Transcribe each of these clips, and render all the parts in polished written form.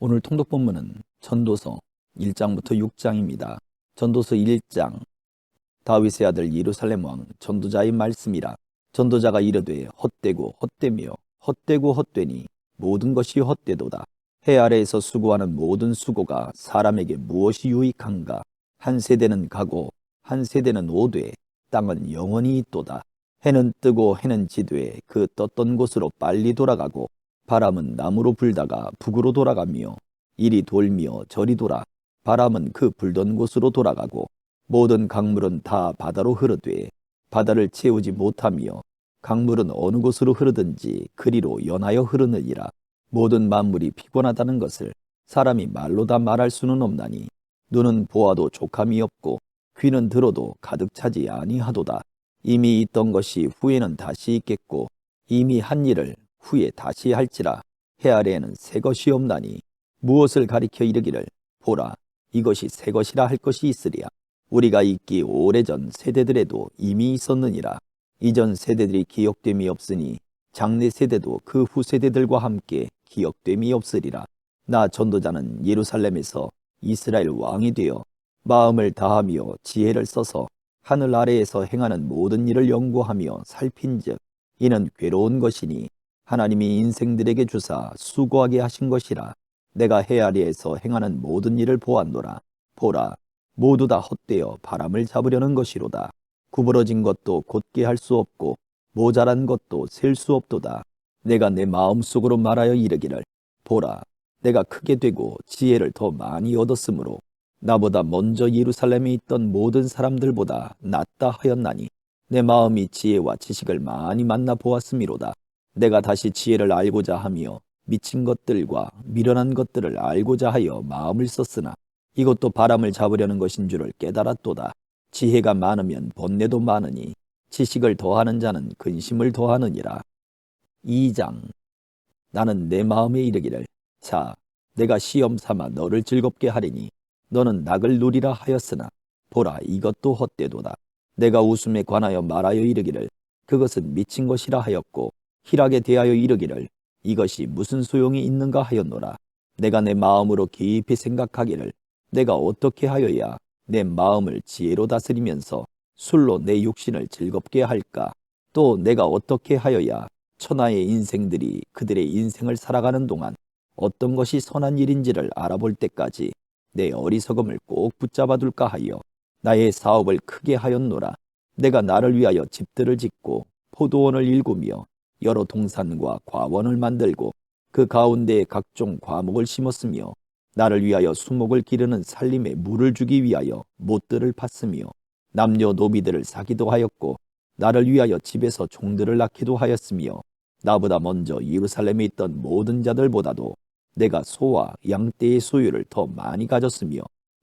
오늘 통독 본문은 전도서 1장부터 6장입니다. 전도서 1장. 다윗의 아들 예루살렘 왕 전도자의 말씀이라. 전도자가 이르되 헛되고 헛되며 헛되고 헛되니 모든 것이 헛되도다. 해 아래에서 수고하는 모든 수고가 사람에게 무엇이 유익한가. 한 세대는 가고 한 세대는 오되 땅은 영원히 있도다. 해는 뜨고 해는 지되 그 떴던 곳으로 빨리 돌아가고 바람은 남으로 불다가 북으로 돌아가며 이리 돌며 저리 돌아 바람은 그 불던 곳으로 돌아가고 모든 강물은 다 바다로 흐르되 바다를 채우지 못하며 강물은 어느 곳으로 흐르든지 그리로 연하여 흐르느니라. 모든 만물이 피곤하다는 것을 사람이 말로 다 말할 수는 없나니 눈은 보아도 족함이 없고 귀는 들어도 가득 차지 아니하도다. 이미 있던 것이 후에는 다시 있겠고 이미 한 일을 후에 다시 할지라. 해 아래에는 새 것이 없나니 무엇을 가리켜 이르기를 보라 이것이 새 것이라 할 것이 있으랴. 우리가 있기 오래전 세대들에도 이미 있었느니라. 이전 세대들이 기억됨이 없으니 장래 세대도 그 후 세대들과 함께 기억됨이 없으리라. 나 전도자는 예루살렘에서 이스라엘 왕이 되어 마음을 다하며 지혜를 써서 하늘 아래에서 행하는 모든 일을 연구하며 살핀즉 이는 괴로운 것이니 하나님이 인생들에게 주사 수고하게 하신 것이라. 내가 해 아래에서 행하는 모든 일을 보았노라. 보라 모두 다 헛되어 바람을 잡으려는 것이로다. 구부러진 것도 곧게 할 수 없고 모자란 것도 셀 수 없도다. 내가 내 마음속으로 말하여 이르기를 보라 내가 크게 되고 지혜를 더 많이 얻었으므로 나보다 먼저 예루살렘에 있던 모든 사람들보다 낫다 하였나니 내 마음이 지혜와 지식을 많이 만나 보았음이로다. 내가 다시 지혜를 알고자 하며 미친 것들과 미련한 것들을 알고자 하여 마음을 썼으나 이것도 바람을 잡으려는 것인 줄을 깨달았도다. 지혜가 많으면 번뇌도 많으니 지식을 더하는 자는 근심을 더하느니라. 2장. 나는 내 마음에 이르기를 자 내가 시험 삼아 너를 즐겁게 하리니 너는 낙을 누리라 하였으나 보라 이것도 헛되도다. 내가 웃음에 관하여 말하여 이르기를 그것은 미친 것이라 하였고 희락에 대하여 이르기를 이것이 무슨 소용이 있는가 하였노라. 내가 내 마음으로 깊이 생각하기를 내가 어떻게 하여야 내 마음을 지혜로 다스리면서 술로 내 육신을 즐겁게 할까. 또 내가 어떻게 하여야 천하의 인생들이 그들의 인생을 살아가는 동안 어떤 것이 선한 일인지를 알아볼 때까지 내 어리석음을 꼭 붙잡아 둘까 하여 나의 사업을 크게 하였노라. 내가 나를 위하여 집들을 짓고 포도원을 일구며 여러 동산과 과원을 만들고 그 가운데에 각종 과목을 심었으며 나를 위하여 수목을 기르는 살림에 물을 주기 위하여 못들을 팠으며 남녀 노비들을 사기도 하였고 나를 위하여 집에서 종들을 낳기도 하였으며 나보다 먼저 예루살렘에 있던 모든 자들보다도 내가 소와 양떼의 소유를 더 많이 가졌으며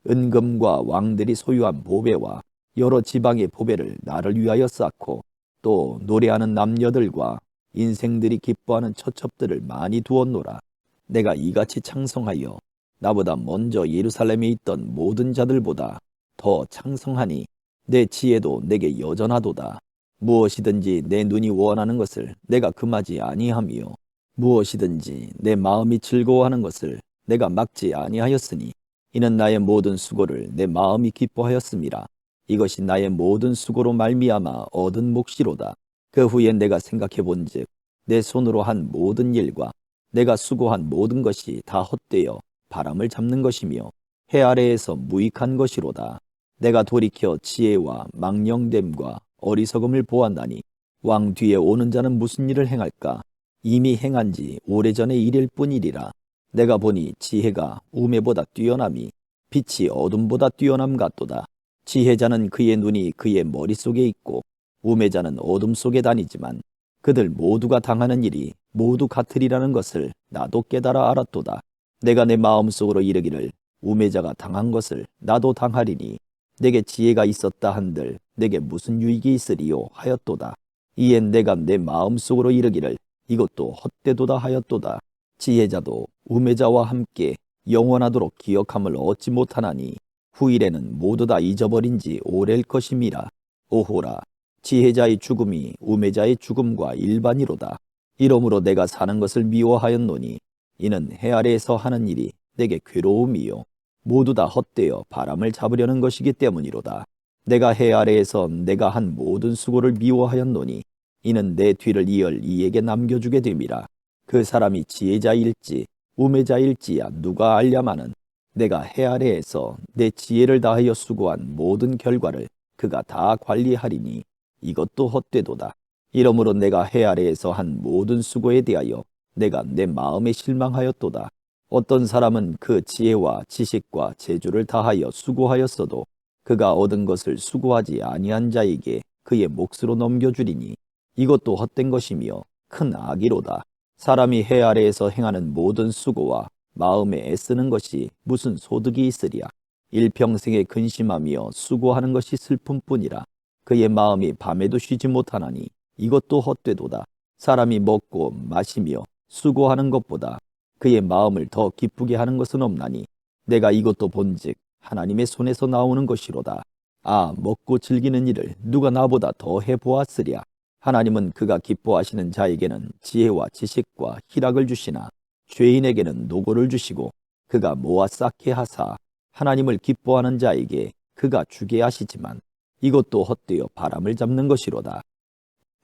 은금과 왕들이 소유한 보배와 여러 지방의 보배를 나를 위하여 쌓고 또 노래하는 남녀들과 인생들이 기뻐하는 처첩들을 많이 두었노라. 내가 이같이 창성하여 나보다 먼저 예루살렘에 있던 모든 자들보다 더 창성하니 내 지혜도 내게 여전하도다. 무엇이든지 내 눈이 원하는 것을 내가 금하지 아니하며 무엇이든지 내 마음이 즐거워하는 것을 내가 막지 아니하였으니 이는 나의 모든 수고를 내 마음이 기뻐하였음이라. 이것이 나의 모든 수고로 말미암아 얻은 몫이로다. 그 후에 내가 생각해 본즉 내 손으로 한 모든 일과 내가 수고한 모든 것이 다 헛되어 바람을 잡는 것이며 해 아래에서 무익한 것이로다. 내가 돌이켜 지혜와 망령됨과 어리석음을 보았나니 왕 뒤에 오는 자는 무슨 일을 행할까. 이미 행한 지 오래전의 일일 뿐이리라. 내가 보니 지혜가 우매보다 뛰어남이 빛이 어둠보다 뛰어남 같도다. 지혜자는 그의 눈이 그의 머릿속에 있고 우매자는 어둠 속에 다니지만 그들 모두가 당하는 일이 모두 같으리라는 것을 나도 깨달아 알았도다. 내가 내 마음속으로 이르기를 우매자가 당한 것을 나도 당하리니 내게 지혜가 있었다 한들 내게 무슨 유익이 있으리요 하였도다. 이에 내가 내 마음속으로 이르기를 이것도 헛되도다 하였도다. 지혜자도 우매자와 함께 영원하도록 기억함을 얻지 못하나니 후일에는 모두 다 잊어버린 지 오래일 것임이라. 오호라 지혜자의 죽음이 우매자의 죽음과 일반이로다. 이러므로 내가 사는 것을 미워하였노니 이는 해 아래에서 하는 일이 내게 괴로움이요 모두 다 헛되어 바람을 잡으려는 것이기 때문이로다. 내가 해 아래에서 내가 한 모든 수고를 미워하였노니 이는 내 뒤를 이을 이에게 남겨주게 됨이라. 그 사람이 지혜자일지 우매자일지야 누가 알랴마는 내가 해 아래에서 내 지혜를 다하여 수고한 모든 결과를 그가 다 관리하리니 이것도 헛되도다. 이러므로 내가 해 아래에서 한 모든 수고에 대하여 내가 내 마음에 실망하였도다. 어떤 사람은 그 지혜와 지식과 재주를 다하여 수고하였어도 그가 얻은 것을 수고하지 아니한 자에게 그의 몫으로 넘겨주리니 이것도 헛된 것이며 큰 악이로다. 사람이 해 아래에서 행하는 모든 수고와 마음에 애쓰는 것이 무슨 소득이 있으랴. 일평생에 근심하며 수고하는 것이 슬픔뿐이라. 그의 마음이 밤에도 쉬지 못하나니 이것도 헛되도다. 사람이 먹고 마시며 수고하는 것보다 그의 마음을 더 기쁘게 하는 것은 없나니 내가 이것도 본즉 하나님의 손에서 나오는 것이로다. 아, 먹고 즐기는 일을 누가 나보다 더 해보았으랴. 하나님은 그가 기뻐하시는 자에게는 지혜와 지식과 희락을 주시나 죄인에게는 노고를 주시고 그가 모아 쌓게 하사 하나님을 기뻐하는 자에게 그가 주게 하시지만 이것도 헛되어 바람을 잡는 것이로다.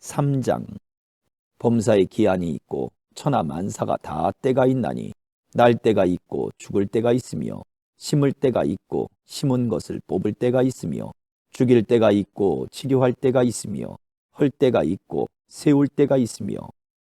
3장. 범사의 기한이 있고 천하 만사가 다 때가 있나니 날 때가 있고 죽을 때가 있으며 심을 때가 있고 심은 것을 뽑을 때가 있으며 죽일 때가 있고 치료할 때가 있으며 헐 때가 있고 세울 때가 있으며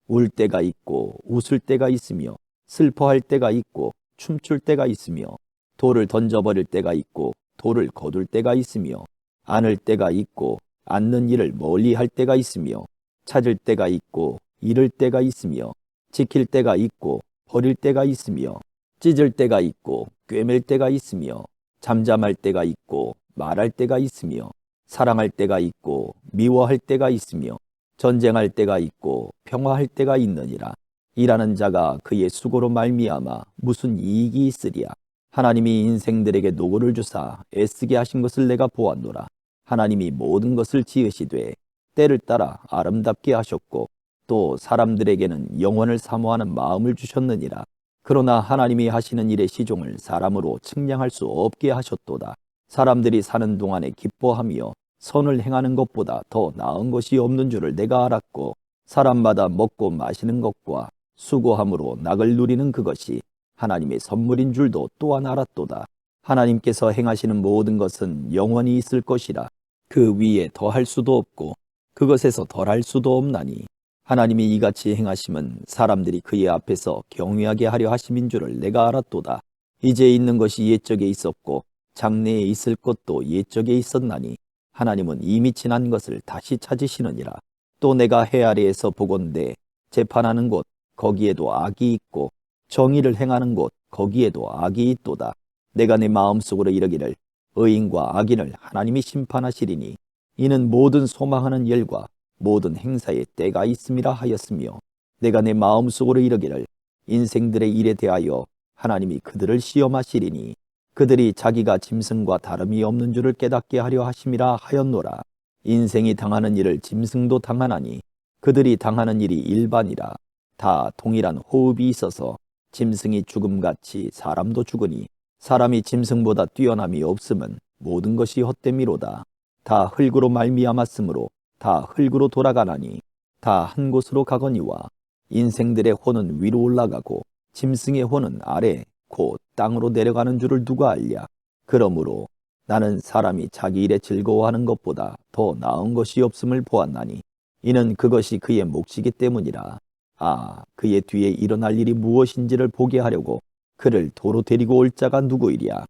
울 때가 있고 웃을 때가 있으며 슬퍼할 때가 있고 춤출 때가 있으며 돌을 던져버릴 때가 있고 돌을 거둘 때가 있으며 안을 때가 있고 앉는 일을 멀리 할 때가 있으며 찾을 때가 있고 잃을 때가 있으며 지킬 때가 있고 버릴 때가 있으며 찢을 때가 있고 꿰맬 때가 있으며 잠잠할 때가 있고 말할 때가 있으며 사랑할 때가 있고 미워할 때가 있으며 전쟁할 때가 있고 평화할 때가 있느니라. 일하는 자가 그의 수고로 말미암아 무슨 이익이 있으랴. 하나님이 인생들에게 노고를 주사 애쓰게 하신 것을 내가 보았노라. 하나님이 모든 것을 지으시되 때를 따라 아름답게 하셨고 또 사람들에게는 영원을 사모하는 마음을 주셨느니라. 그러나 하나님이 하시는 일의 시종을 사람으로 측량할 수 없게 하셨도다. 사람들이 사는 동안에 기뻐하며 선을 행하는 것보다 더 나은 것이 없는 줄을 내가 알았고 사람마다 먹고 마시는 것과 수고함으로 낙을 누리는 그것이 하나님의 선물인 줄도 또한 알았도다. 하나님께서 행하시는 모든 것은 영원히 있을 것이라. 그 위에 더할 수도 없고 그것에서 덜할 수도 없나니 하나님이 이같이 행하심은 사람들이 그의 앞에서 경외하게 하려 하심인 줄을 내가 알았도다. 이제 있는 것이 옛적에 있었고 장래에 있을 것도 옛적에 있었나니 하나님은 이미 지난 것을 다시 찾으시느니라. 또 내가 해 아래에서 보건대 재판하는 곳 거기에도 악이 있고 정의를 행하는 곳 거기에도 악이 있도다. 내가 내 마음속으로 이르기를 의인과 악인을 하나님이 심판하시리니 이는 모든 소망하는 일과 모든 행사에 때가 있음이라 하였으며 내가 내 마음속으로 이르기를 인생들의 일에 대하여 하나님이 그들을 시험하시리니 그들이 자기가 짐승과 다름이 없는 줄을 깨닫게 하려 하심이라 하였노라. 인생이 당하는 일을 짐승도 당하나니 그들이 당하는 일이 일반이라. 다 동일한 호흡이 있어서 짐승이 죽음같이 사람도 죽으니 사람이 짐승보다 뛰어남이 없음은 모든 것이 헛됨이로다. 다 흙으로 말미암았으므로 다 흙으로 돌아가나니 다 한 곳으로 가거니와 인생들의 혼은 위로 올라가고 짐승의 혼은 아래 곧 땅으로 내려가는 줄을 누가 알랴. 그러므로 나는 사람이 자기 일에 즐거워하는 것보다 더 나은 것이 없음을 보았나니 이는 그것이 그의 몫이기 때문이라. 아, 그의 뒤에 일어날 일이 무엇인지를 보게 하려고 그를 도로 데리고 올 자가 누구이랴.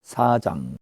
4장.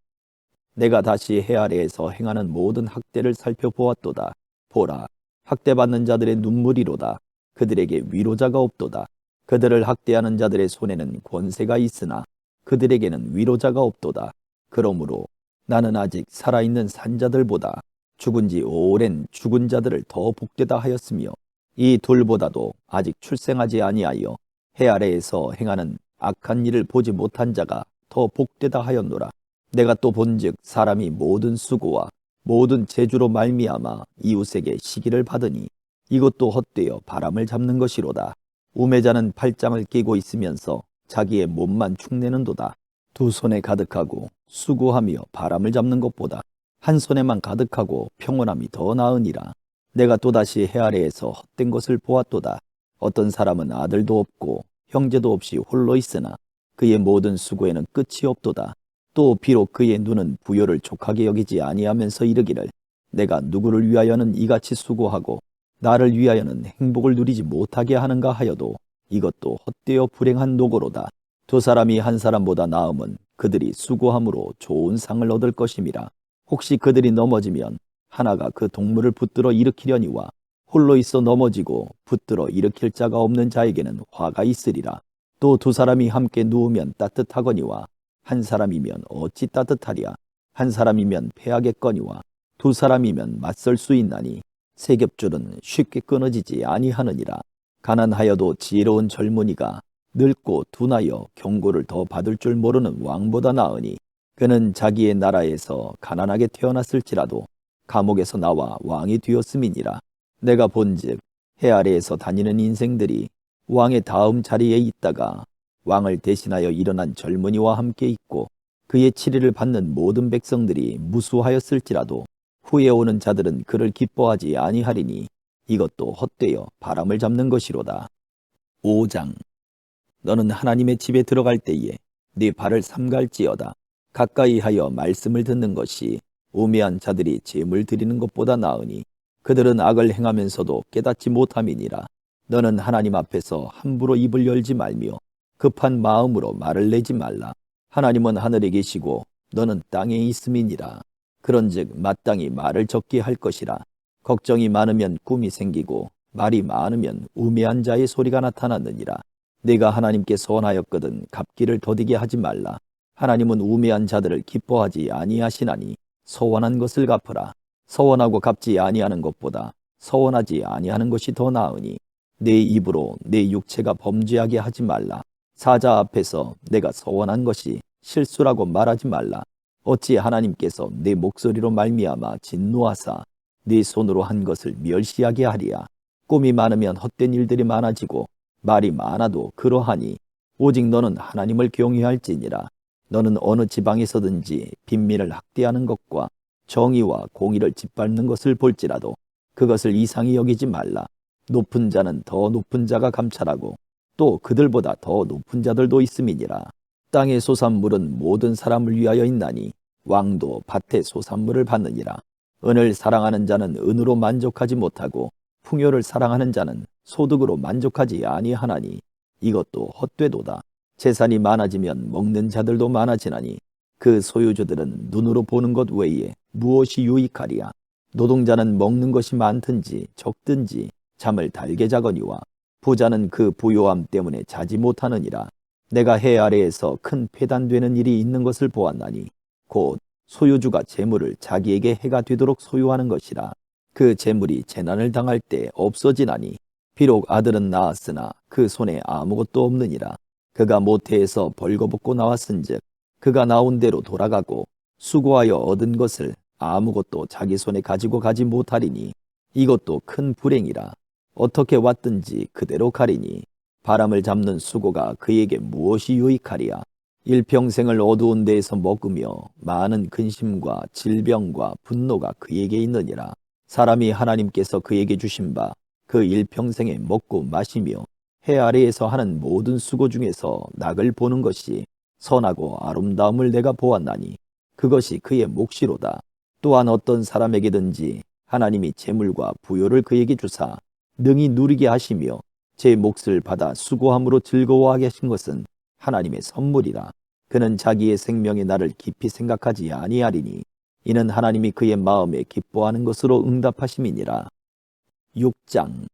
내가 다시 해 아래에서 행하는 모든 학대를 살펴보았도다. 보라, 학대받는 자들의 눈물이로다. 그들에게 위로자가 없도다. 그들을 학대하는 자들의 손에는 권세가 있으나 그들에게는 위로자가 없도다. 그러므로 나는 아직 살아있는 산자들보다 죽은 지 오랜 죽은 자들을 더 복되다 하였으며 이 둘보다도 아직 출생하지 아니하여 해 아래에서 행하는 악한 일을 보지 못한 자가 더 복되다 하였노라. 내가 또 본즉 사람이 모든 수고와 모든 재주로 말미암아 이웃에게 시기를 받으니 이것도 헛되어 바람을 잡는 것이로다. 우매자는 팔짱을 끼고 있으면서 자기의 몸만 축내는도다. 두 손에 가득하고 수고하며 바람을 잡는 것보다 한 손에만 가득하고 평온함이 더 나으니라. 내가 또다시 해 아래에서 헛된 것을 보았도다. 어떤 사람은 아들도 없고 형제도 없이 홀로 있으나 그의 모든 수고에는 끝이 없도다. 또 비록 그의 눈은 부요를 족하게 여기지 아니하면서 이르기를 내가 누구를 위하여는 이같이 수고하고 나를 위하여는 행복을 누리지 못하게 하는가 하여도 이것도 헛되어 불행한 노고로다. 두 사람이 한 사람보다 나음은 그들이 수고함으로 좋은 상을 얻을 것임이라. 혹시 그들이 넘어지면 하나가 그 동물을 붙들어 일으키려니와 홀로 있어 넘어지고 붙들어 일으킬 자가 없는 자에게는 화가 있으리라. 또 두 사람이 함께 누우면 따뜻하거니와 한 사람이면 어찌 따뜻하랴. 한 사람이면 패하겠거니와 두 사람이면 맞설 수 있나니 세 겹줄은 쉽게 끊어지지 아니하느니라. 가난하여도 지혜로운 젊은이가 늙고 둔하여 경고를 더 받을 줄 모르는 왕보다 나으니 그는 자기의 나라에서 가난하게 태어났을지라도 감옥에서 나와 왕이 되었음이니라. 내가 본즉 해 아래에서 다니는 인생들이 왕의 다음 자리에 있다가 왕을 대신하여 일어난 젊은이와 함께 있고 그의 치리를 받는 모든 백성들이 무수하였을지라도 후에 오는 자들은 그를 기뻐하지 아니하리니 이것도 헛되어 바람을 잡는 것이로다. 5장. 너는 하나님의 집에 들어갈 때에 네 발을 삼갈지어다. 가까이 하여 말씀을 듣는 것이 우매한 자들이 제물 드리는 것보다 나으니 그들은 악을 행하면서도 깨닫지 못함이니라. 너는 하나님 앞에서 함부로 입을 열지 말며 급한 마음으로 말을 내지 말라. 하나님은 하늘에 계시고 너는 땅에 있음이니라. 그런즉 마땅히 말을 적게 할 것이라. 걱정이 많으면 꿈이 생기고 말이 많으면 우매한 자의 소리가 나타났느니라. 네가 하나님께 소원하였거든 갚기를 더디게 하지 말라. 하나님은 우매한 자들을 기뻐하지 아니하시나니 소원한 것을 갚으라. 서원하고 갚지 아니하는 것보다 서원하지 아니하는 것이 더 나으니 내 입으로 내 육체가 범죄하게 하지 말라. 사자 앞에서 내가 서원한 것이 실수라고 말하지 말라. 어찌 하나님께서 내 목소리로 말미암아 진노하사 네 손으로 한 것을 멸시하게 하리야. 꿈이 많으면 헛된 일들이 많아지고 말이 많아도 그러하니 오직 너는 하나님을 경외할지니라. 너는 어느 지방에서든지 빈민을 학대하는 것과 정의와 공의를 짓밟는 것을 볼지라도 그것을 이상히 여기지 말라. 높은 자는 더 높은 자가 감찰하고 또 그들보다 더 높은 자들도 있음이니라. 땅의 소산물은 모든 사람을 위하여 있나니 왕도 밭의 소산물을 받느니라. 은을 사랑하는 자는 은으로 만족하지 못하고 풍요를 사랑하는 자는 소득으로 만족하지 아니하나니 이것도 헛되도다. 재산이 많아지면 먹는 자들도 많아지나니 그 소유주들은 눈으로 보는 것 외에 무엇이 유익하리야. 노동자는 먹는 것이 많든지 적든지 잠을 달게 자거니와 부자는 그 부요함 때문에 자지 못하느니라. 내가 해 아래에서 큰 패단되는 일이 있는 것을 보았나니 곧 소유주가 재물을 자기에게 해가 되도록 소유하는 것이라. 그 재물이 재난을 당할 때 없어지나니 비록 아들은 낳았으나 그 손에 아무것도 없느니라. 그가 모태에서 벌거벗고 나왔은즉 그가 나온 대로 돌아가고 수고하여 얻은 것을 아무것도 자기 손에 가지고 가지 못하리니 이것도 큰 불행이라. 어떻게 왔든지 그대로 가리니 바람을 잡는 수고가 그에게 무엇이 유익하리야. 일평생을 어두운 데에서 먹으며 많은 근심과 질병과 분노가 그에게 있느니라. 사람이 하나님께서 그에게 주신 바 그 일평생에 먹고 마시며 해 아래에서 하는 모든 수고 중에서 낙을 보는 것이 선하고 아름다움을 내가 보았나니 그것이 그의 몫이로다. 또한 어떤 사람에게든지 하나님이 재물과 부요를 그에게 주사 능히 누리게 하시며 제 몫을 받아 수고함으로 즐거워하게 하신 것은 하나님의 선물이라. 그는 자기의 생명의 날을 깊이 생각하지 아니하리니 이는 하나님이 그의 마음에 기뻐하는 것으로 응답하심이니라. 6장.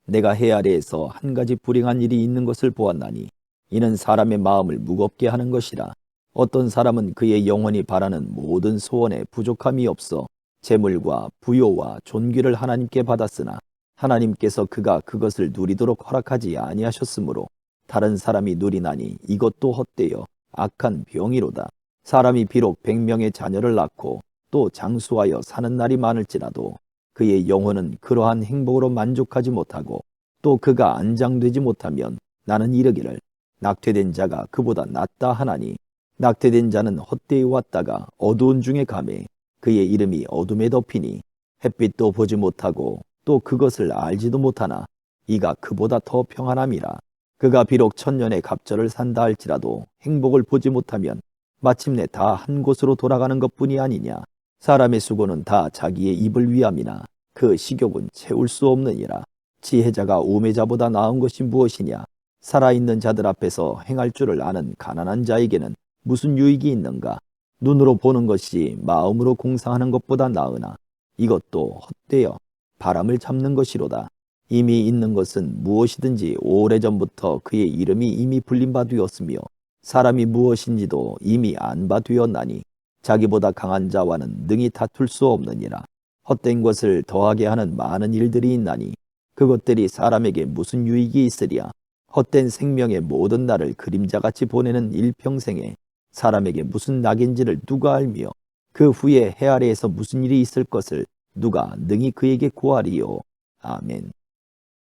내가 해 아래에서 한 가지 불행한 일이 있는 것을 보았나니 이는 사람의 마음을 무겁게 하는 것이라. 어떤 사람은 그의 영혼이 바라는 모든 소원에 부족함이 없어 재물과 부요와 존귀를 하나님께 받았으나 하나님께서 그가 그것을 누리도록 허락하지 아니하셨으므로 다른 사람이 누리나니 이것도 헛되어 악한 병이로다. 사람이 비록 100명의 자녀를 낳고 또 장수하여 사는 날이 많을지라도 그의 영혼은 그러한 행복으로 만족하지 못하고 또 그가 안장되지 못하면 나는 이르기를 낙퇴된 자가 그보다 낫다 하나니 낙퇴된 자는 헛되이 왔다가 어두운 중에 가매 그의 이름이 어둠에 덮이니 햇빛도 보지 못하고 또 그것을 알지도 못하나 이가 그보다 더 평안함이라. 그가 비록 천년의 갑절을 산다 할지라도 행복을 보지 못하면 마침내 다 한 곳으로 돌아가는 것뿐이 아니냐. 사람의 수고는 다 자기의 입을 위함이나 그 식욕은 채울 수 없느니라. 지혜자가 우매자보다 나은 것이 무엇이냐. 살아있는 자들 앞에서 행할 줄을 아는 가난한 자에게는 무슨 유익이 있는가. 눈으로 보는 것이 마음으로 공상하는 것보다 나으나 이것도 헛되어 바람을 잡는 것이로다. 이미 있는 것은 무엇이든지 오래전부터 그의 이름이 이미 불린 바 되었으며 사람이 무엇인지도 이미 안 바 되었나니 자기보다 강한 자와는 능히 다툴 수 없느니라. 헛된 것을 더하게 하는 많은 일들이 있나니 그것들이 사람에게 무슨 유익이 있으랴. 헛된 생명의 모든 날을 그림자같이 보내는 일평생에 사람에게 무슨 낙인지를 누가 알며 그 후에 해 아래에서 무슨 일이 있을 것을 누가 능히 그에게 고하리요. 아멘.